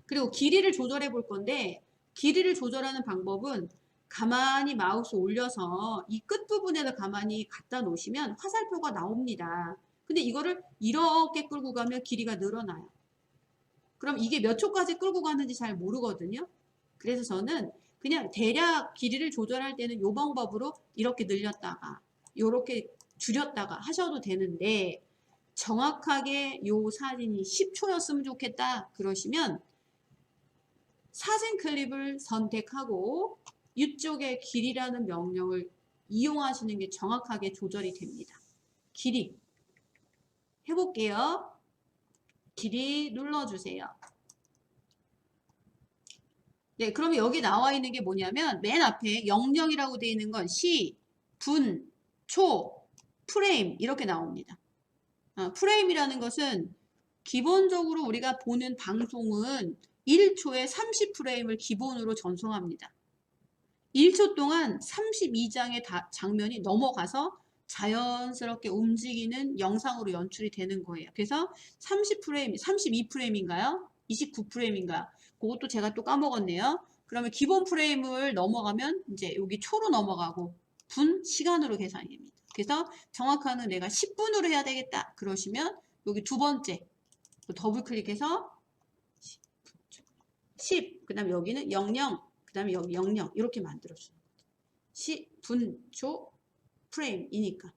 그리고 길이를 조절해 볼 건데 길이를 조절하는 방법은 가만히 마우스 올려서 이 끝부분에다 가만히 갖다 놓으시면 화살표가 나옵니다. 근데 이거를 이렇게 끌고 가면 길이가 늘어나요. 그럼 이게 몇 초까지 끌고 가는지 잘 모르거든요. 그래서 저는 그냥 대략 길이를 조절할 때는 이 방법으로 이렇게 늘렸다가 이렇게 줄였다가 하셔도 되는데 정확하게 요 사진이 10초였으면 좋겠다 그러시면 사진 클립을 선택하고 이쪽에 길이라는 명령을 이용하시는 게 정확하게 조절이 됩니다. 길이 해볼게요. 길이 눌러주세요. 네, 그러면 여기 나와 있는 게 뭐냐면 맨 앞에 00이라고 되어 있는 건 시, 분, 초, 프레임 이렇게 나옵니다. 프레임이라는 것은 기본적으로 우리가 보는 방송은 1초에 30프레임을 기본으로 전송합니다. 1초 동안 32장의 장면이 넘어가서 자연스럽게 움직이는 영상으로 연출이 되는 거예요. 그래서 30프레임, 32프레임인가요? 29프레임인가? 그것도 제가 또 까먹었네요. 그러면 기본 프레임을 넘어가면 이제 여기 초로 넘어가고 분, 시간으로 계산이 됩니다. 그래서 정확하는 내가 10분으로 해야 되겠다. 그러시면 여기 두 번째 더블 클릭해서 10, 그 다음에 여기는 00, 그 다음에 여기 00 이렇게 만들어주는 거죠. 시, 분, 초, 프레임이니까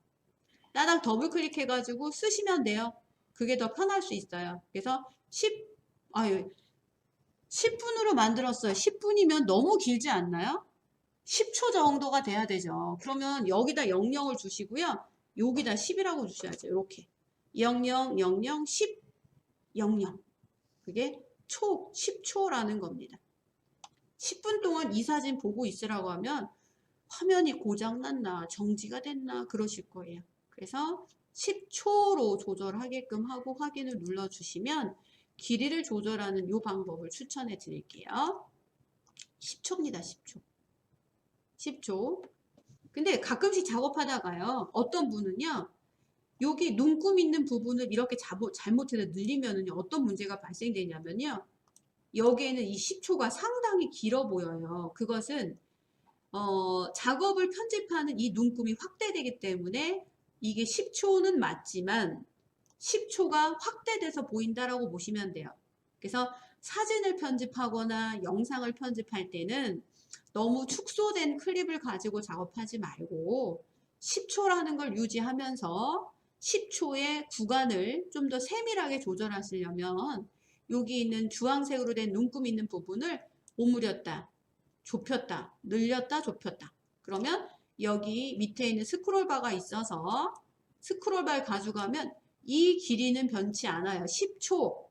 따닥 더블 클릭해가지고 쓰시면 돼요. 그게 더 편할 수 있어요. 그래서 10분으로 만들었어요. 10분이면 너무 길지 않나요? 10초 정도가 돼야 되죠. 그러면 여기다 00을 주시고요. 여기다 10이라고 주셔야죠. 이렇게 00, 00, 10, 00 그게 10초라는 겁니다. 10분 동안 이 사진 보고 있으라고 하면 화면이 고장났나 정지가 됐나 그러실 거예요. 그래서 10초로 조절하게끔 하고 확인을 눌러주시면 길이를 조절하는 이 방법을 추천해 드릴게요. 10초입니다. 10초. 10초. 근데 가끔씩 작업하다가요. 어떤 분은요. 여기 눈금 있는 부분을 이렇게 잘못해서 늘리면은 어떤 문제가 발생되냐면요. 여기에는 이 10초가 상당히 길어 보여요. 그것은 작업을 편집하는 이 눈금이 확대되기 때문에 이게 10초는 맞지만 10초가 확대돼서 보인다라고 보시면 돼요. 그래서 사진을 편집하거나 영상을 편집할 때는 너무 축소된 클립을 가지고 작업하지 말고 10초라는 걸 유지하면서 10초의 구간을 좀 더 세밀하게 조절하시려면 여기 있는 주황색으로 된 눈금 있는 부분을 오므렸다, 좁혔다, 늘렸다, 좁혔다. 그러면 여기 밑에 있는 스크롤바가 있어서 스크롤바를 가져가면 이 길이는 변치 않아요. 10초.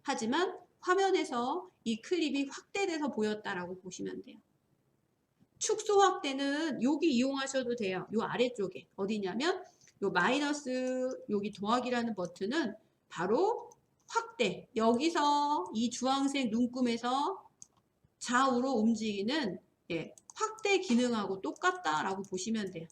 하지만 화면에서 이 클립이 확대돼서 보였다라고 보시면 돼요. 축소 확대는 여기 이용하셔도 돼요. 요 아래쪽에 어디냐면 요 마이너스 여기 더하기라는 버튼은 바로 확대. 여기서 이 주황색 눈금에서 좌우로 움직이는 확대 기능하고 똑같다라고 보시면 돼요.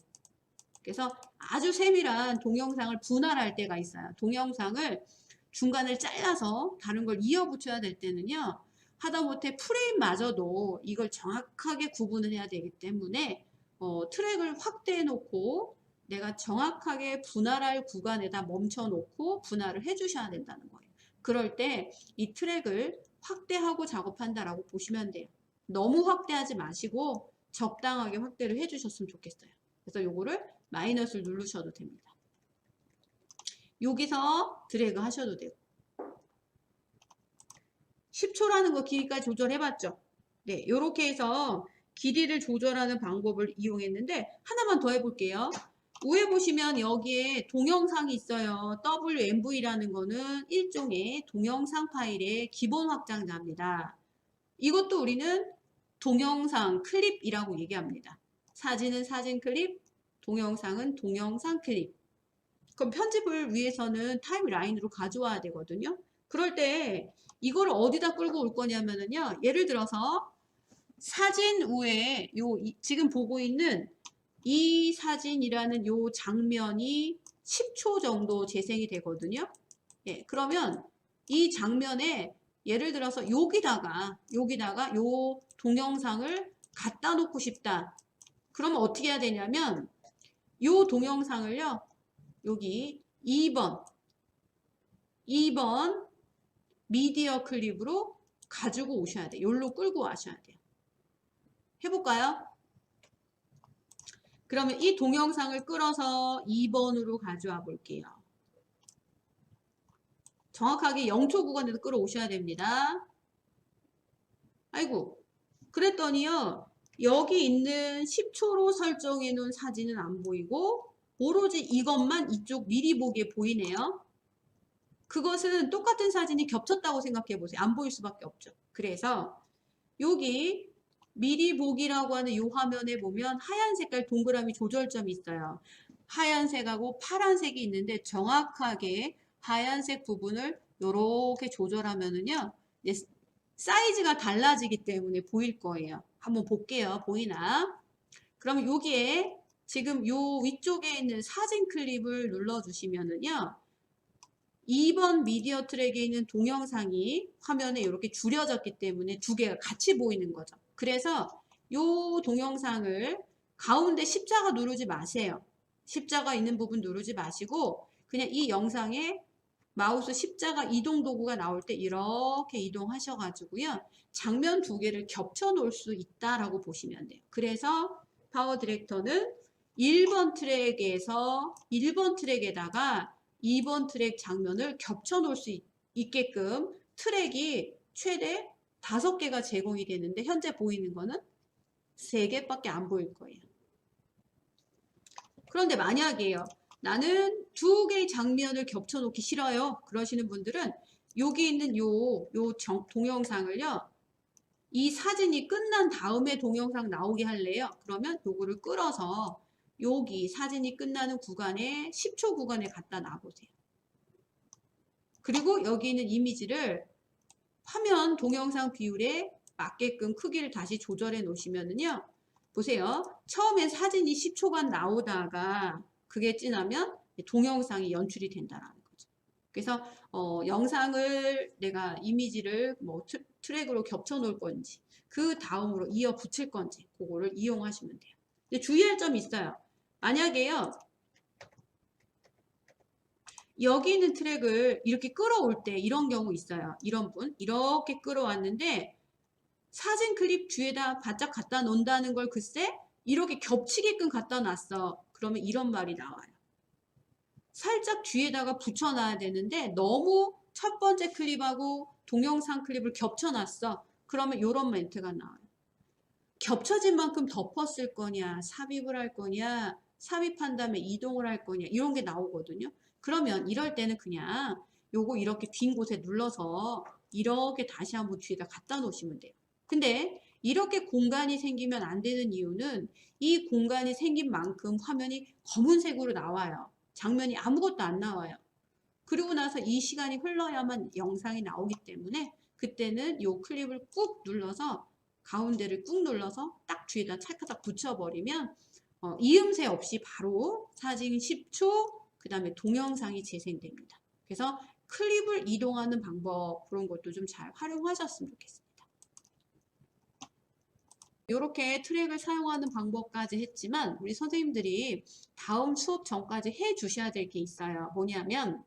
그래서 아주 세밀한 동영상을 분할할 때가 있어요. 동영상을 중간을 잘라서 다른 걸 이어 붙여야 될 때는요. 하다못해 프레임마저도 이걸 정확하게 구분을 해야 되기 때문에 트랙을 확대해 놓고 내가 정확하게 분할할 구간에다 멈춰 놓고 분할을 해 주셔야 된다는 거예요. 그럴 때 이 트랙을 확대하고 작업한다라고 보시면 돼요. 너무 확대하지 마시고 적당하게 확대를 해 주셨으면 좋겠어요. 그래서 요거를 마이너스를 누르셔도 됩니다. 여기서 드래그 하셔도 되고 10초라는 거 길이까지 조절해봤죠. 네, 요렇게 해서 길이를 조절하는 방법을 이용했는데 하나만 더 해볼게요. 위에 보시면 여기에 동영상이 있어요. WMV라는 거는 일종의 동영상 파일의 기본 확장자입니다. 이것도 우리는 동영상 클립이라고 얘기합니다. 사진은 사진 클립, 동영상은 동영상 클립. 그럼 편집을 위해서는 타임라인으로 가져와야 되거든요. 그럴 때 이걸 어디다 끌고 올 거냐면요. 예를 들어서 사진 위에 지금 보고 있는 이 사진이라는 요 장면이 10초 정도 재생이 되거든요. 예, 그러면 이 장면에 예를 들어서 여기다가 요 동영상을 갖다 놓고 싶다. 그러면 어떻게 해야 되냐면 요 동영상을요. 여기 2번 미디어 클립으로 가지고 오셔야 돼요. 여기로 끌고 와셔야 돼요. 해볼까요? 그러면 이 동영상을 끌어서 2번으로 가져와 볼게요. 정확하게 0초 구간에서 끌어오셔야 됩니다. 아이고, 그랬더니요. 여기 있는 10초로 설정해 놓은 사진은 안 보이고 오로지 이것만 이쪽 미리 보기에 보이네요. 그것은 똑같은 사진이 겹쳤다고 생각해 보세요. 안 보일 수밖에 없죠. 그래서 여기 미리 보기라고 하는 이 화면에 보면 하얀 색깔 동그라미 조절점이 있어요. 하얀색하고 파란색이 있는데 정확하게 하얀색 부분을 이렇게 조절하면은요. 사이즈가 달라지기 때문에 보일 거예요. 한번 볼게요. 보이나? 그럼 여기에 지금 요 위쪽에 있는 사진 클립을 눌러주시면은요. 2번 미디어 트랙에 있는 동영상이 화면에 이렇게 줄여졌기 때문에 두 개가 같이 보이는 거죠. 그래서 요 동영상을 가운데 십자가 누르지 마세요. 십자가 있는 부분 누르지 마시고 그냥 이 영상에 마우스 십자가 이동 도구가 나올 때 이렇게 이동하셔가지고요. 장면 두 개를 겹쳐 놓을 수 있다라고 보시면 돼요. 그래서 파워 디렉터는 1번 트랙에서 1번 트랙에다가 2번 트랙 장면을 겹쳐 놓을 수 있게끔 트랙이 최대 5개가 제공이 되는데 현재 보이는 거는 3개밖에 안 보일 거예요. 그런데 만약에요. 나는 2개의 장면을 겹쳐 놓기 싫어요. 그러시는 분들은 여기 있는 동영상을요. 이 사진이 끝난 다음에 동영상 나오게 할래요. 그러면 요거를 끌어서 여기 사진이 끝나는 구간에 10초 구간에 갖다 놔보세요. 그리고 여기 있는 이미지를 화면 동영상 비율에 맞게끔 크기를 다시 조절해 놓으시면은요. 보세요. 처음에 사진이 10초간 나오다가 그게 지나면 동영상이 연출이 된다라는 거죠. 그래서 영상을 내가 이미지를 뭐 트랙으로 겹쳐 놓을 건지 그 다음으로 이어 붙일 건지 그거를 이용하시면 돼요. 근데 주의할 점이 있어요. 만약에요. 여기 있는 트랙을 이렇게 끌어올 때 이런 경우 있어요. 이런 분 이렇게 끌어왔는데 사진 클립 뒤에다 바짝 갖다 놓는다는 걸 글쎄 이렇게 겹치게끔 갖다 놨어. 그러면 이런 말이 나와요. 살짝 뒤에다가 붙여놔야 되는데 너무 첫 번째 클립하고 동영상 클립을 겹쳐놨어. 그러면 이런 멘트가 나와요. 겹쳐진 만큼 덮었을 거냐, 삽입을 할 거냐, 삽입한 다음에 이동을 할 거냐 이런 게 나오거든요. 그러면 이럴 때는 그냥 요거 이렇게 빈 곳에 눌러서 이렇게 다시 한번 뒤에다 갖다 놓으시면 돼요. 근데 이렇게 공간이 생기면 안 되는 이유는 이 공간이 생긴 만큼 화면이 검은색으로 나와요. 장면이 아무것도 안 나와요. 그리고 나서 이 시간이 흘러야만 영상이 나오기 때문에 그때는 이 클립을 꾹 눌러서 가운데를 꾹 눌러서 딱 뒤에다 찰칵 붙여버리면 이음새 없이 바로 사진 10초 그 다음에 동영상이 재생됩니다. 그래서 클립을 이동하는 방법 그런 것도 좀 잘 활용하셨으면 좋겠습니다. 이렇게 트랙을 사용하는 방법까지 했지만 우리 선생님들이 다음 수업 전까지 해 주셔야 될 게 있어요. 뭐냐면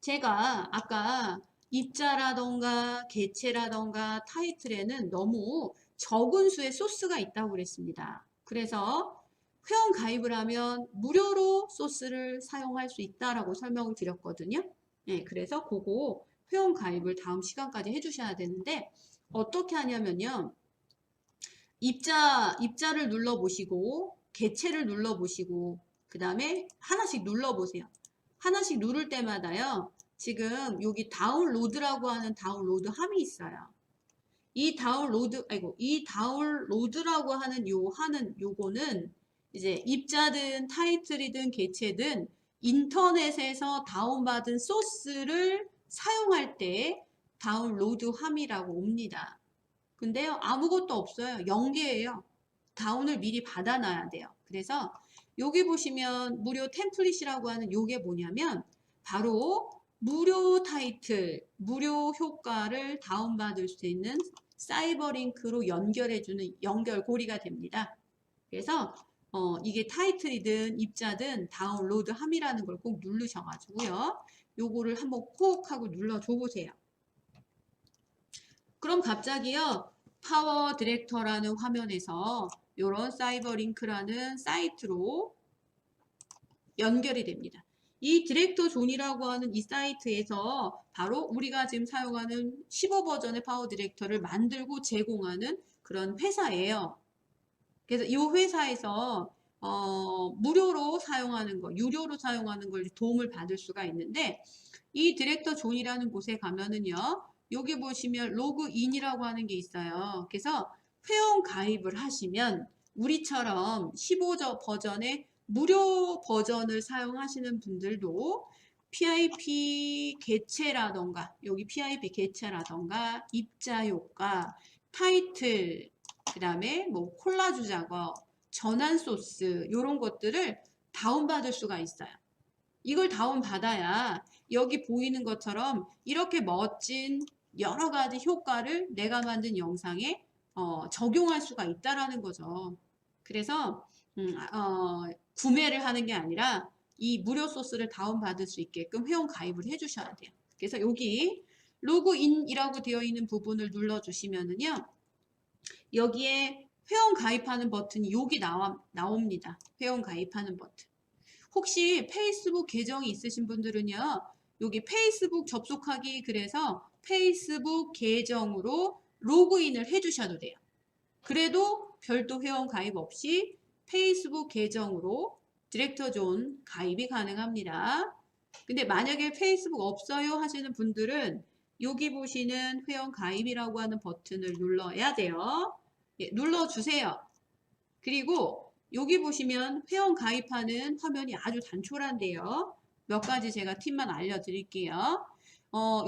제가 아까 입자라던가 개체라던가 타이틀에는 너무 적은 수의 소스가 있다고 그랬습니다. 그래서 회원 가입을 하면 무료로 소스를 사용할 수 있다라고 설명을 드렸거든요. 네, 그래서 그거 회원 가입을 다음 시간까지 해주셔야 되는데 어떻게 하냐면요. 입자를 눌러보시고 개체를 눌러보시고 그 다음에 하나씩 눌러보세요. 하나씩 누를 때마다요. 지금 여기 다운로드라고 하는 다운로드 함이 있어요. 이 다운로드라고 하는 요거는 이제 입자든 타이틀이든 개체든 인터넷에서 다운받은 소스를 사용할 때 다운로드 함이라고 옵니다. 근데요, 아무것도 없어요. 0개예요. 다운을 미리 받아놔야 돼요. 그래서 여기 보시면 무료 템플릿이라고 하는 요게 뭐냐면 바로 무료 타이틀, 무료 효과를 다운받을 수 있는 사이버링크로 연결해주는 연결고리가 됩니다. 그래서 이게 타이틀이든 입자든 다운로드 함이라는 걸 꼭 누르셔가지고요. 요거를 한번 콕 하고 눌러줘 보세요. 그럼 갑자기요. 파워 디렉터라는 화면에서 이런 사이버링크라는 사이트로 연결이 됩니다. 이 디렉터 존이라고 하는 이 사이트에서 바로 우리가 지금 사용하는 15버전의 파워 디렉터를 만들고 제공하는 그런 회사예요. 그래서 이 회사에서 무료로 사용하는 거, 유료로 사용하는 걸 도움을 받을 수가 있는데 이 디렉터 존이라는 곳에 가면은요. 여기 보시면 로그인이라고 하는 게 있어요. 그래서 회원 가입을 하시면 우리처럼 15버전의 무료 버전을 사용하시는 분들도 PIP 개체라던가 여기 PIP 개체라던가 입자 효과, 타이틀, 그 다음에 뭐 콜라주 작업, 전환 소스 이런 것들을 다운받을 수가 있어요. 이걸 다운받아야 여기 보이는 것처럼 이렇게 멋진 여러 가지 효과를 내가 만든 영상에 적용할 수가 있다라는 거죠. 그래서 구매를 하는 게 아니라 이 무료 소스를 다운받을 수 있게끔 회원 가입을 해주셔야 돼요. 그래서 여기 로그인이라고 되어 있는 부분을 눌러주시면은요. 여기에 회원 가입하는 버튼이 여기 나옵니다. 회원 가입하는 버튼. 혹시 페이스북 계정이 있으신 분들은요. 여기 페이스북 접속하기 그래서 페이스북 계정으로 로그인을 해주셔도 돼요. 그래도 별도 회원 가입 없이 페이스북 계정으로 디렉터 존 가입이 가능합니다. 근데 만약에 페이스북 없어요 하시는 분들은 여기 보시는 회원 가입이라고 하는 버튼을 눌러야 돼요. 예, 눌러주세요. 그리고 여기 보시면 회원 가입하는 화면이 아주 단촐한데요. 몇 가지 제가 팁만 알려드릴게요.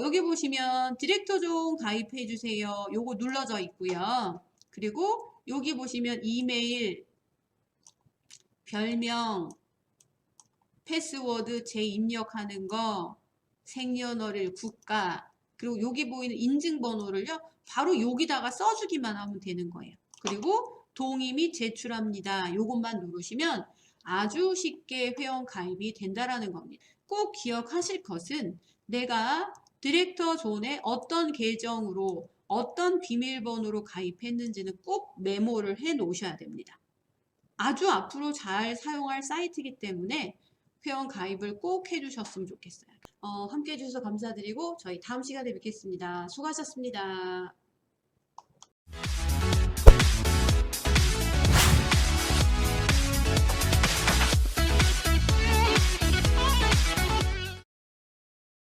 여기 보시면 디렉터 존 가입해 주세요. 요거 눌러져 있고요. 그리고 여기 보시면 이메일, 별명, 패스워드 재입력하는 거, 생년월일, 국가, 그리고 여기 보이는 인증번호를요. 바로 여기다가 써주기만 하면 되는 거예요. 그리고 동의 및 제출합니다. 요것만 누르시면 아주 쉽게 회원 가입이 된다라는 겁니다. 꼭 기억하실 것은 내가 디렉터 존에 어떤 계정으로 어떤 비밀번호로 가입했는지는 꼭 메모를 해 놓으셔야 됩니다. 아주 앞으로 잘 사용할 사이트이기 때문에 회원 가입을 꼭 해주셨으면 좋겠어요. 함께 해주셔서 감사드리고 저희 다음 시간에 뵙겠습니다. 수고하셨습니다.